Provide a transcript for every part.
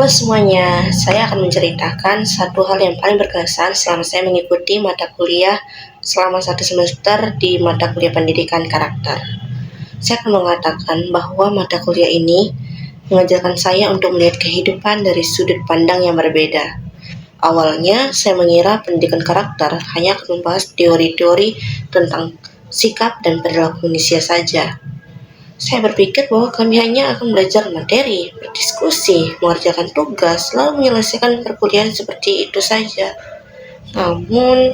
semuanya, saya akan menceritakan satu hal yang paling berkesan selama saya mengikuti mata kuliah selama 1 semester di mata kuliah pendidikan karakter. Saya akan mengatakan bahwa mata kuliah ini mengajarkan saya untuk melihat kehidupan dari sudut pandang yang berbeda. Awalnya, saya mengira pendidikan karakter hanya akan membahas teori-teori tentang sikap dan perilaku manusia saja. Saya berpikir bahwa kami hanya akan belajar materi, berdiskusi, mengerjakan tugas, lalu menyelesaikan perkuliahan seperti itu saja. Namun,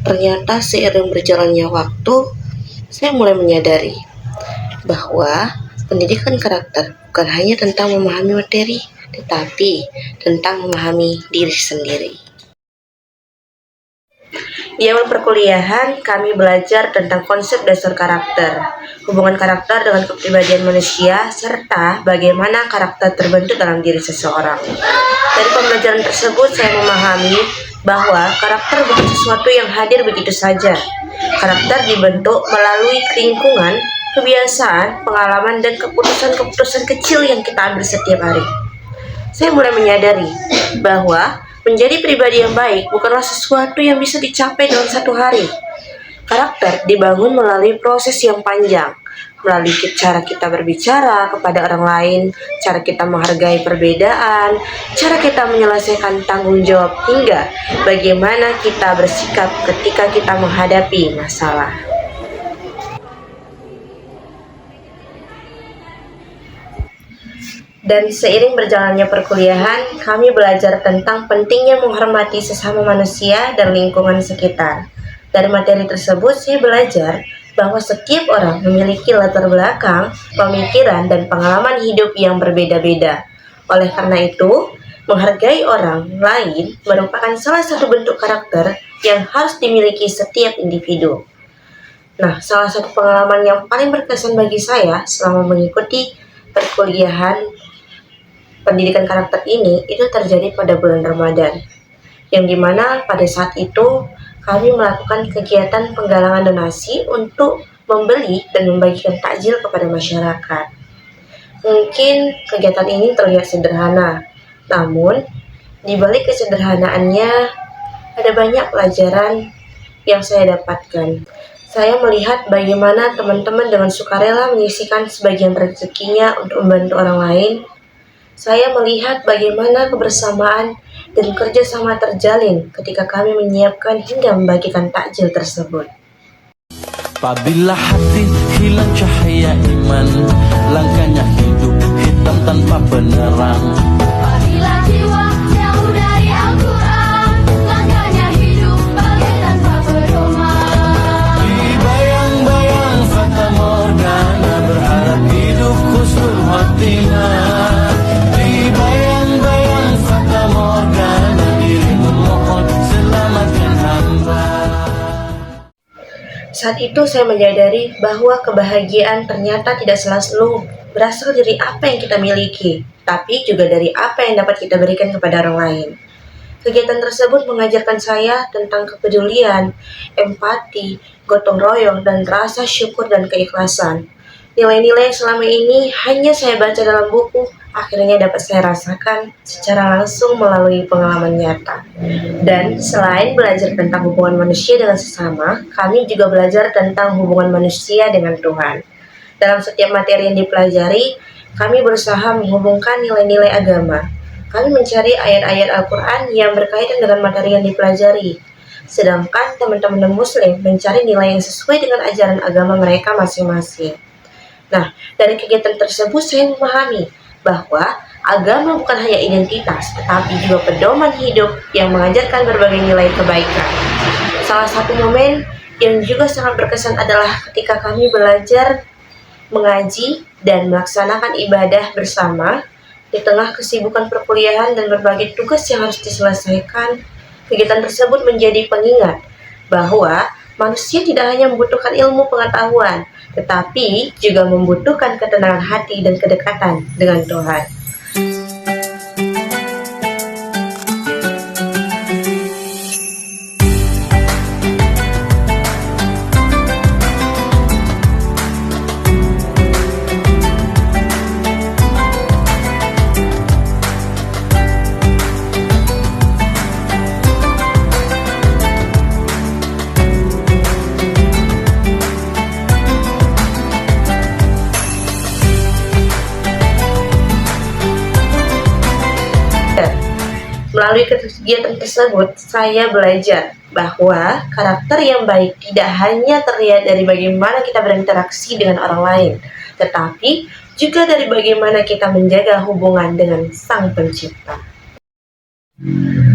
ternyata seiring berjalannya waktu, saya mulai menyadari bahwa pendidikan karakter bukan hanya tentang memahami materi, tetapi tentang memahami diri sendiri. Di awal perkuliahan, kami belajar tentang konsep dasar karakter, hubungan karakter dengan kepribadian manusia, serta bagaimana karakter terbentuk dalam diri seseorang. Dari pembelajaran tersebut, saya memahami bahwa karakter bukan sesuatu yang hadir begitu saja. Karakter dibentuk melalui lingkungan, kebiasaan, pengalaman, dan keputusan-keputusan kecil yang kita ambil setiap hari. Saya mulai menyadari bahwa menjadi pribadi yang baik bukanlah sesuatu yang bisa dicapai dalam satu hari. Karakter dibangun melalui proses yang panjang, melalui cara kita berbicara kepada orang lain, cara kita menghargai perbedaan, cara kita menyelesaikan tanggung jawab, hingga bagaimana kita bersikap ketika kita menghadapi masalah. Dan seiring berjalannya perkuliahan, kami belajar tentang pentingnya menghormati sesama manusia dan lingkungan sekitar. Dari materi tersebut, saya belajar bahwa setiap orang memiliki latar belakang, pemikiran, dan pengalaman hidup yang berbeda-beda. Oleh karena itu, menghargai orang lain merupakan salah satu bentuk karakter yang harus dimiliki setiap individu. Nah, salah satu pengalaman yang paling berkesan bagi saya selama mengikuti perkuliahan pendidikan karakter ini itu terjadi pada bulan Ramadan, yang dimana pada saat itu kami melakukan kegiatan penggalangan donasi untuk membeli dan membagikan takjil kepada masyarakat. Mungkin kegiatan ini terlihat sederhana, namun di balik kesederhanaannya ada banyak pelajaran yang saya dapatkan. Saya melihat bagaimana teman-teman dengan sukarela menyisihkan sebagian rezekinya untuk membantu orang lain. Saya melihat bagaimana kebersamaan dan kerjasama terjalin ketika kami menyiapkan hingga membagikan takjil tersebut. Apabila hati hilang cahaya iman, langkahnya hidup hitam tanpa penerang. Apabila jiwa jauh dari Al-Quran, langkahnya hidup bagai tanpa pedoman. Di bayang-bayang fata morgana, berharap hidup husnul khotimah. Saat itu saya menyadari bahwa kebahagiaan ternyata tidak selalu berasal dari apa yang kita miliki, tapi juga dari apa yang dapat kita berikan kepada orang lain. Kegiatan tersebut mengajarkan saya tentang kepedulian, empati, gotong royong, dan rasa syukur dan keikhlasan. Nilai-nilai yang selama ini hanya saya baca dalam buku, akhirnya dapat saya rasakan secara langsung melalui pengalaman nyata. Dan selain belajar tentang hubungan manusia dengan sesama, kami juga belajar tentang hubungan manusia dengan Tuhan. Dalam setiap materi yang dipelajari, kami berusaha menghubungkan nilai-nilai agama. Kami mencari ayat-ayat Al-Quran yang berkaitan dengan materi yang dipelajari. Sedangkan teman-teman Muslim mencari nilai yang sesuai dengan ajaran agama mereka masing-masing. Nah, dari kegiatan tersebut saya memahami bahwa agama bukan hanya identitas, tetapi juga pedoman hidup yang mengajarkan berbagai nilai kebaikan. Salah satu momen yang juga sangat berkesan adalah ketika kami belajar mengaji dan melaksanakan ibadah bersama di tengah kesibukan perkuliahan dan berbagai tugas yang harus diselesaikan. Kegiatan tersebut menjadi pengingat bahwa manusia tidak hanya membutuhkan ilmu pengetahuan, tetapi juga membutuhkan ketenangan hati dan kedekatan dengan Tuhan. Melalui kegiatan tersebut, saya belajar bahwa karakter yang baik tidak hanya terlihat dari bagaimana kita berinteraksi dengan orang lain, tetapi juga dari bagaimana kita menjaga hubungan dengan Sang Pencipta.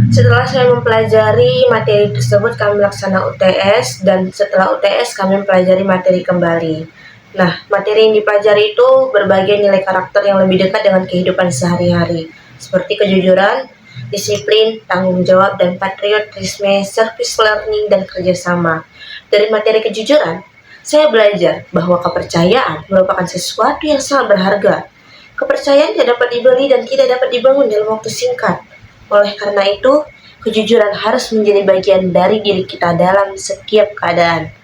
Setelah saya mempelajari materi tersebut, kami melaksanakan UTS, dan setelah UTS kami mempelajari materi kembali. Nah, materi yang dipelajari itu berbagai nilai karakter yang lebih dekat dengan kehidupan sehari-hari, seperti kejujuran, disiplin, tanggung jawab, dan patriotisme, service learning, dan kerjasama. Dari materi kejujuran, saya belajar bahwa kepercayaan merupakan sesuatu yang sangat berharga. Kepercayaan tidak dapat dibeli dan tidak dapat dibangun dalam waktu singkat. Oleh karena itu, kejujuran harus menjadi bagian dari diri kita dalam setiap keadaan.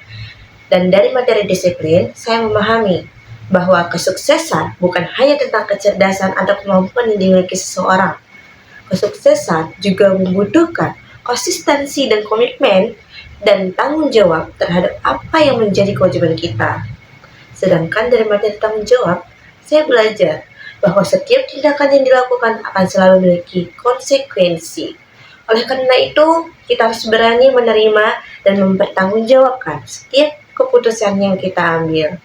Dan dari materi disiplin, saya memahami bahwa kesuksesan bukan hanya tentang kecerdasan atau kemampuan yang dimiliki seseorang. Kesuksesan juga membutuhkan konsistensi dan komitmen dan tanggung jawab terhadap apa yang menjadi kewajiban kita. Sedangkan dari materi tanggung jawab, saya belajar bahwa setiap tindakan yang dilakukan akan selalu memiliki konsekuensi. Oleh karena itu, kita harus berani menerima dan mempertanggungjawabkan setiap keputusan yang kita ambil.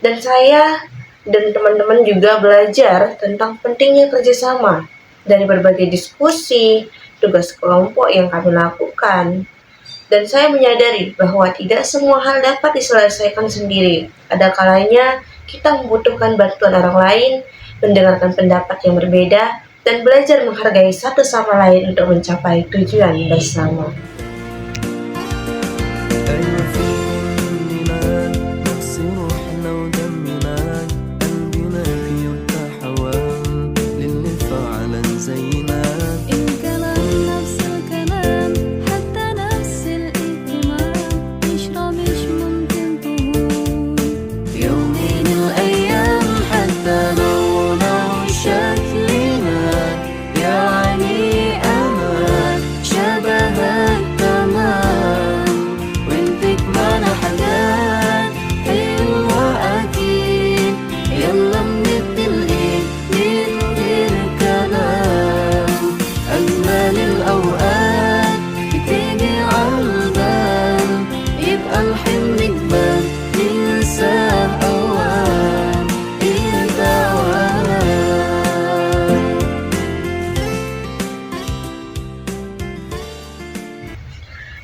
Dan saya dan teman-teman juga belajar tentang pentingnya kerjasama. Dari berbagai diskusi, tugas kelompok yang kami lakukan. Dan saya menyadari bahwa tidak semua hal dapat diselesaikan sendiri. Ada kalanya kita membutuhkan bantuan orang lain, mendengarkan pendapat yang berbeda, dan belajar menghargai satu sama lain untuk mencapai tujuan bersama.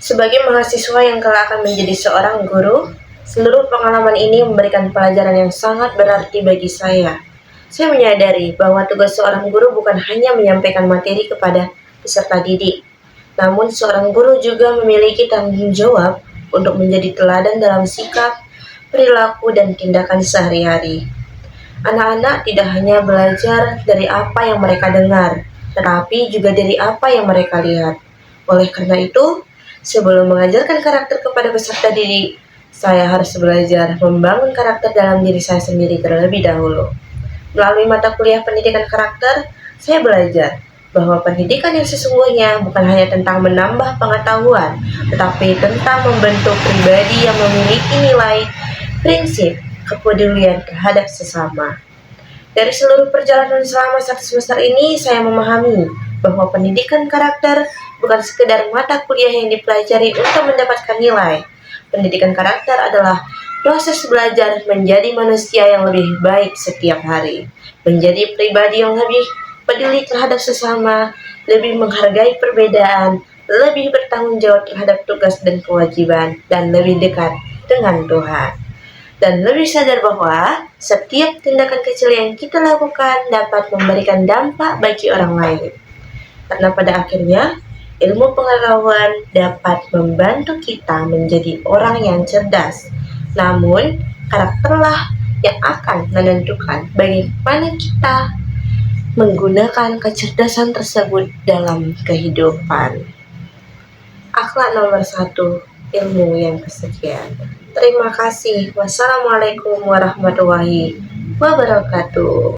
Sebagai mahasiswa yang kelak akan menjadi seorang guru, seluruh pengalaman ini memberikan pelajaran yang sangat berarti bagi saya. Saya menyadari bahwa tugas seorang guru bukan hanya menyampaikan materi kepada peserta didik, namun seorang guru juga memiliki tanggung jawab untuk menjadi teladan dalam sikap, perilaku, dan tindakan sehari-hari. Anak-anak tidak hanya belajar dari apa yang mereka dengar, tetapi juga dari apa yang mereka lihat. Oleh karena itu, sebelum mengajarkan karakter kepada peserta didik, saya harus belajar membangun karakter dalam diri saya sendiri terlebih dahulu. Melalui mata kuliah pendidikan karakter, saya belajar bahwa pendidikan yang sesungguhnya bukan hanya tentang menambah pengetahuan, tetapi tentang membentuk pribadi yang memiliki nilai, prinsip, kepedulian terhadap sesama. Dari seluruh perjalanan selama 1 semester ini, saya memahami bahwa pendidikan karakter bukan sekedar mata kuliah yang dipelajari untuk mendapatkan nilai. Pendidikan karakter adalah proses belajar menjadi manusia yang lebih baik setiap hari, menjadi pribadi yang lebih peduli terhadap sesama, lebih menghargai perbedaan, lebih bertanggung jawab terhadap tugas dan kewajiban, dan lebih dekat dengan Tuhan. Dan lebih sadar bahwa setiap tindakan kecil yang kita lakukan dapat memberikan dampak bagi orang lain. Karena pada akhirnya, ilmu pengetahuan dapat membantu kita menjadi orang yang cerdas. Namun, karakterlah yang akan menentukan bagaimana kita menggunakan kecerdasan tersebut dalam kehidupan. Akhlak nomor 1, ilmu yang kesekian. Terima kasih. Wassalamualaikum warahmatullahi wabarakatuh.